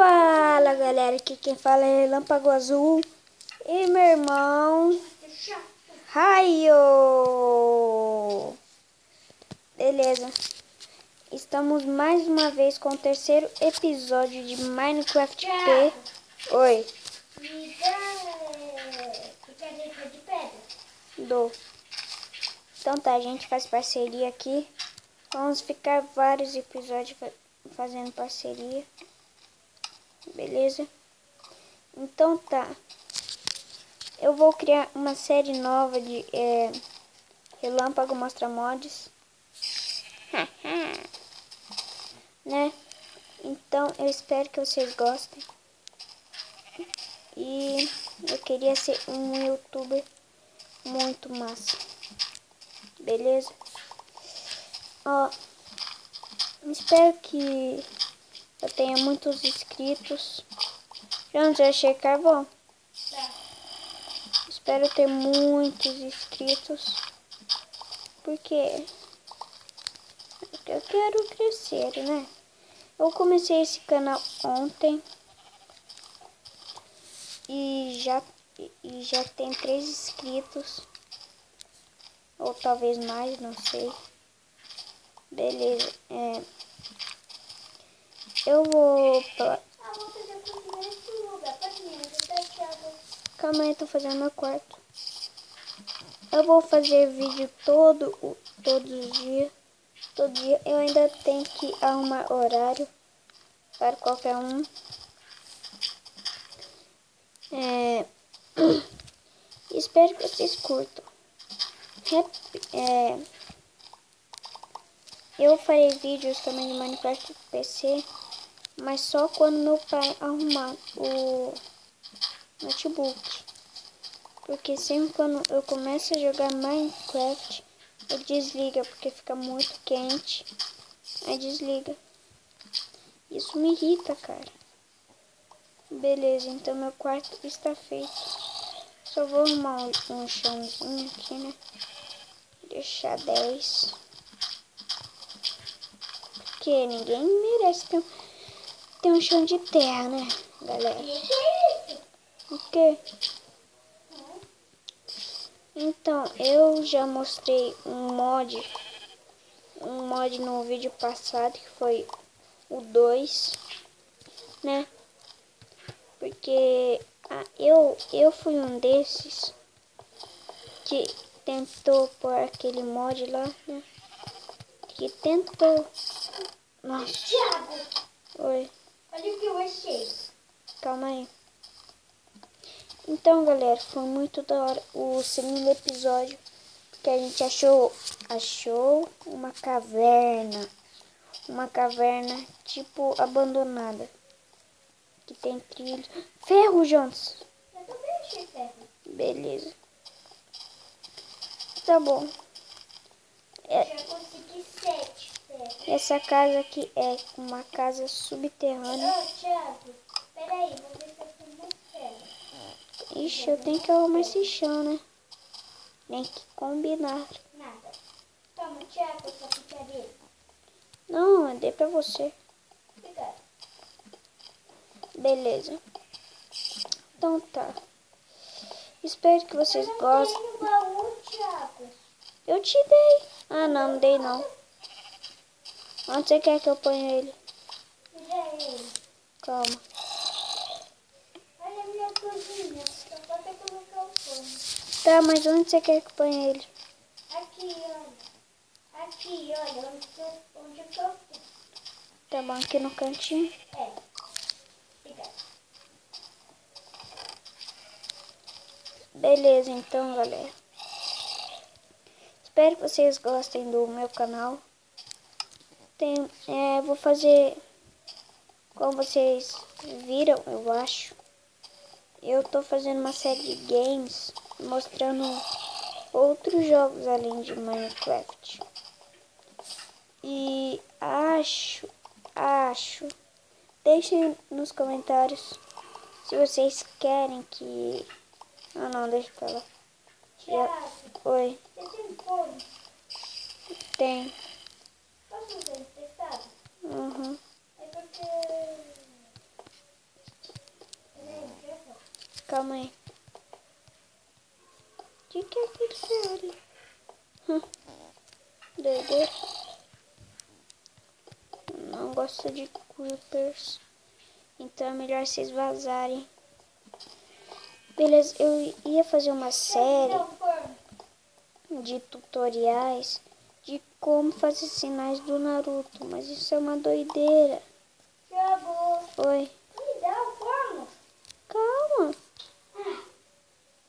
Fala galera, aqui quem fala é Relâmpago Azul e meu irmão Raio. Beleza, estamos mais uma vez com o terceiro episódio de Minecraft P. Oi. Me dá picareta de pedra. Dou. Então tá, a gente faz parceria aqui. Vamos ficar vários episódios fazendo parceria. Beleza? Então tá. Eu vou criar uma série nova de Relâmpago Mostra Mods. Né? Então eu espero que vocês gostem. E eu queria ser um youtuber muito massa. Beleza? Ó, espero que eu tenha muitos inscritos. Já achei carvão. Espero ter muitos inscritos. Porque eu quero crescer, né? Eu comecei esse canal ontem. E já tem 3 inscritos. Ou talvez mais, não sei. Beleza. Eu vou... Vou fazer a comida nesse lugar. Pode me ajudar, Thiago? Calma aí, tô fazendo meu quarto. Eu vou fazer vídeo todos os dias. Todo dia eu ainda tenho que arrumar horário para qualquer um. Espero que vocês curtam. Eu farei vídeos também de Minecraft PC, mas só quando meu pai arrumar o notebook. Porque sempre quando eu começo a jogar Minecraft, ele desliga porque fica muito quente. Aí desliga. Isso me irrita, cara. Beleza, então meu quarto está feito. Só vou arrumar um chãozinho aqui, né? Deixar 10. Porque ninguém merece ter um chão de terra, né, galera? O que é isso? O quê? Então, eu já mostrei um mod no vídeo passado, que foi o 2, né? Porque eu fui um desses que tentou pôr aquele mod lá, né? Que tentou. Nossa. Thiago, Oi, olha o que eu achei. calma aí. Então, galera, foi muito da hora o segundo episódio, que a gente achou uma caverna tipo abandonada, que tem trilho. Ferro, Jones. Eu também achei ferro. Beleza. Tá bom. Eu já consegui 7 ferros. Essa casa aqui é uma casa subterrânea. Ô, Thiago, peraí, vou ver se eu tenho mais ferro. Ixi, eu tenho que arrumar esse chão, né? Tem que combinar. Nada. Toma, Thiago, essa picareta. Não, eu dei pra você. Obrigada. Beleza. Então tá. Espero que vocês gostem. Tem no baú, Thiago. Eu te dei. Ah, não dei não. Onde você quer que eu ponha ele? Tira ele. Calma. Olha a minha cozinha. Só falta colocar o forno. Tá, mas onde você quer que eu ponha ele? Aqui, olha. Aqui, olha. Onde eu tô. Tá bom, aqui no cantinho. É. Obrigada. Beleza, então, galera. Espero que vocês gostem do meu canal. Vou fazer, como vocês viram, eu acho. Eu tô fazendo uma série de games mostrando outros jogos além de Minecraft. E acho. Deixem nos comentários se vocês querem que... Ah, não, deixa pra lá. Thiago, Oi, você tem fome? tem. Posso usar emprestado? Uhum. É porque Calma aí. O que é aquele ferro ali? Doideira. Não gosto de creepers. Então é melhor vocês vazarem. Beleza, eu ia fazer uma série de tutoriais de como fazer sinais do Naruto. Mas isso é uma doideira. Thiago, Oi. me dá o forno. Calma.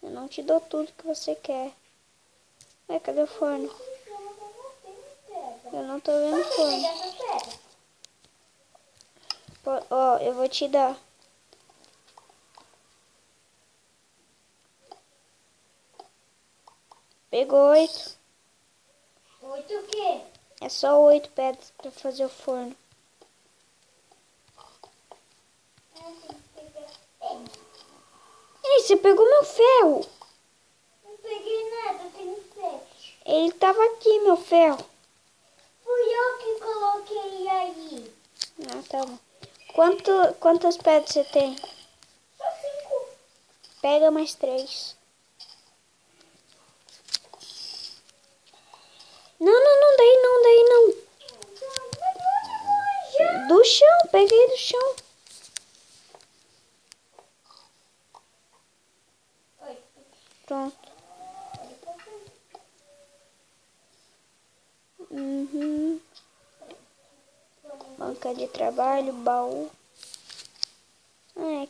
Eu não te dou tudo que você quer. Cadê o forno? Eu não tô vendo o forno. Ó, eu vou te dar. Pegou 8. 8 o quê? É só 8 pedras pra fazer o forno. Ei, você pegou meu ferro. Não peguei nada, eu tenho 7. Ele tava aqui, meu ferro. Fui eu que coloquei aí. Ah, tá bom. Quantas pedras você tem? Só 5. Pega mais 3. Não, daí não. Do chão, peguei do chão. Pronto. Banca de trabalho, baú.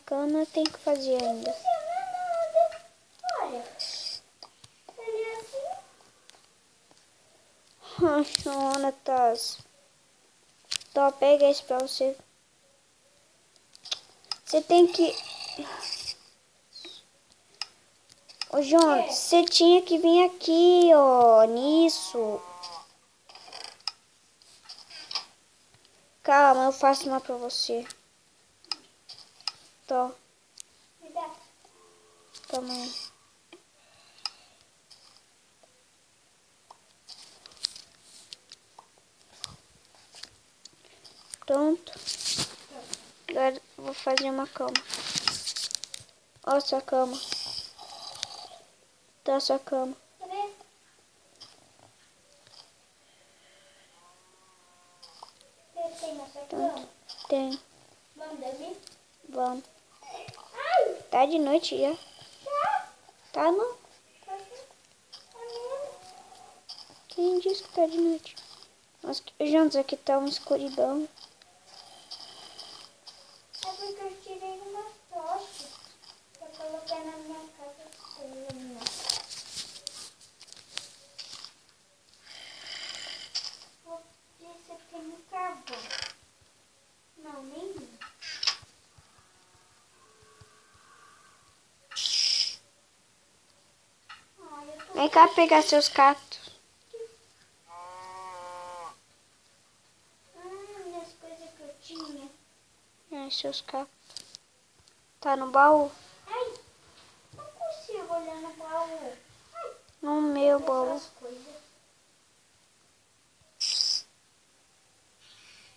Cana tem que fazer ainda. Olha, ele é assim. Jonatas. Então, pega esse pra você. Você tem que... Ô, Jonas, você tinha que vir aqui, ó, nisso. Calma, eu faço uma pra você. Tô. Me dá. Toma aí. Pronto. Agora eu vou fazer uma cama. Ó a sua cama. Tá a sua cama. Cadê? Você tem na sua cama? Tem. Manda vir. Vamos. Ai! Tá de noite já. Tá. Tá não? Tá mesmo. Quem disse que tá de noite? Mas, Jonas, aqui tá uma escuridão. É porque eu tirei uma tocha pra colocar na minha casa pra iluminar. Você tem um carvão. Não, nenhum. Vem cá pegar seus cactos. Minhas coisas que eu tinha. Seus cactos. Tá no baú? Ai, não consigo olhar no baú. Ai, No meu baú. essas coisas.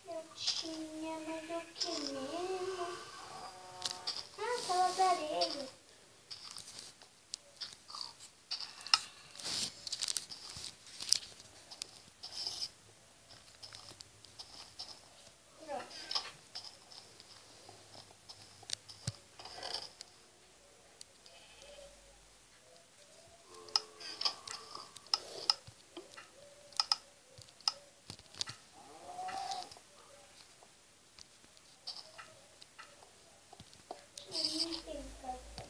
Eu tinha, mas eu que mesmo. Aquelas areias. Pronto. Não tem cartão.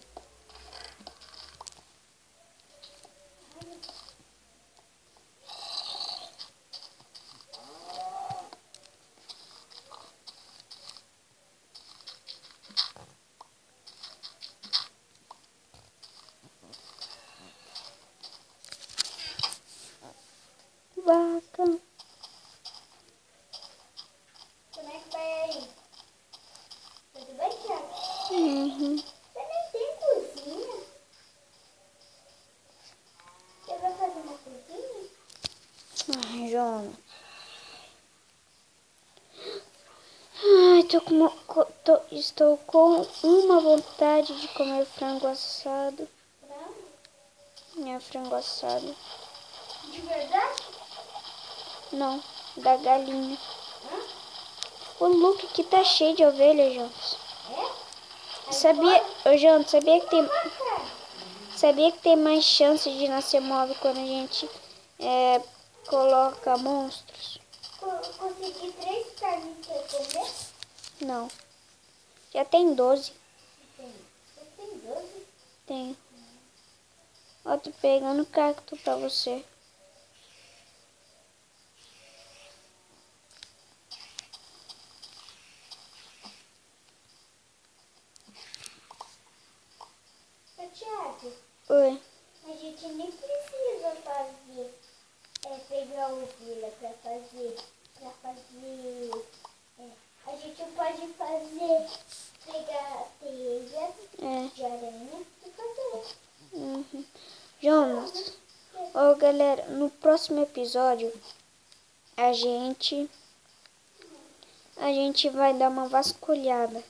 Vaca. Como é que vai aí? Tudo bem, Thiago? Uhum. Você nem tem cozinha? Você vai fazer uma cozinha? Ai, Jonas. Ai, tô com Estou com uma vontade de comer frango assado. Frango? Frango assado. De verdade? Não, da galinha. Hã? O Luke aqui tá cheio de ovelhas, Jonas. É? Jonas, Cara, sabia que tem mais chance de nascer móvel quando a gente coloca monstros? consegui 3 carnes pra comer? Não. Já tem 12. Você tem 12? Tem. Ó, tô pegando cacto pra você. Ô, Thiago, Oi. a gente nem precisa fazer, pegar ovelha pra fazer, a gente pode fazer, pegar telhas de aranha e fazer. Uhum. Jonas. Ó, galera, no próximo episódio a gente vai dar uma vasculhada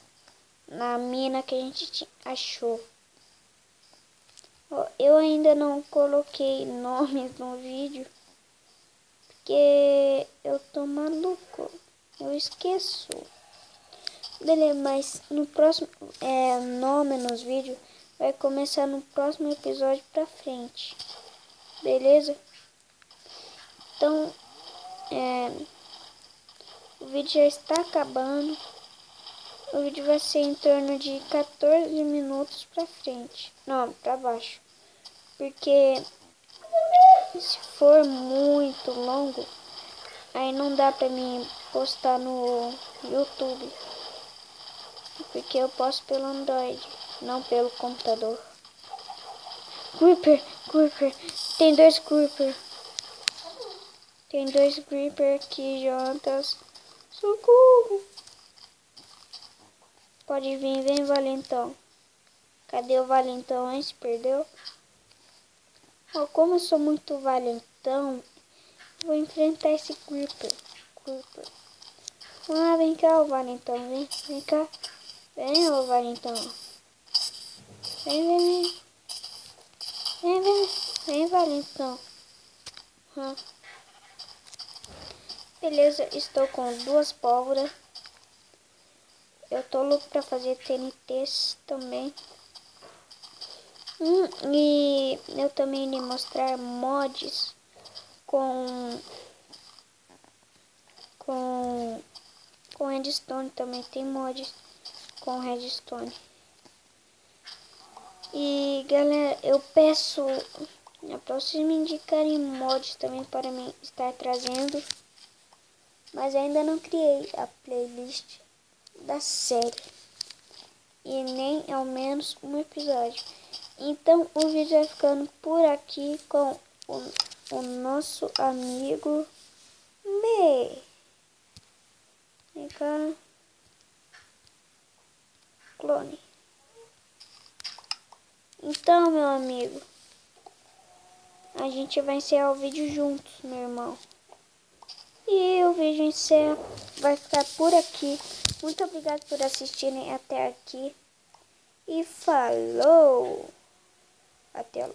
na mina que a gente achou. Ó, eu ainda não coloquei nomes no vídeo porque eu tô maluco, eu esqueço. Beleza, mas no próximo nome nos vídeos vai começar no próximo episódio pra frente, beleza? Então o vídeo já está acabando. O vídeo vai ser em torno de 14 minutos pra frente. Não, pra baixo. Porque se for muito longo, aí não dá pra mim postar no YouTube. Porque eu posto pelo Android, não pelo computador. Creeper. Tem 2 Creeper. Tem 2 Creeper aqui, Jonas. Socorro. Pode vir, vem, Valentão. Cadê o Valentão, hein? Se perdeu? Ó, como eu sou muito valentão, vou enfrentar esse Creeper. Ah, vem cá, ô Valentão. Vem cá. Vem, ô Valentão. Vem. Vem, Valentão. Beleza, estou com 2 pólvoras. Eu tô louco pra fazer TNTs também. E eu também irei mostrar mods com redstone também. Tem mods com redstone. E galera, eu peço para vocês me indicarem mods também para mim estar trazendo. Mas ainda não criei a playlist da série. E nem ao menos um episódio. Então o vídeo vai ficando por aqui com o nosso amigo Me. Vem cá. Clone. Então, meu amigo, a gente vai encerrar o vídeo juntos, meu irmão. E o vídeo vai ficar por aqui. Muito obrigado por assistirem até aqui. E falou! Até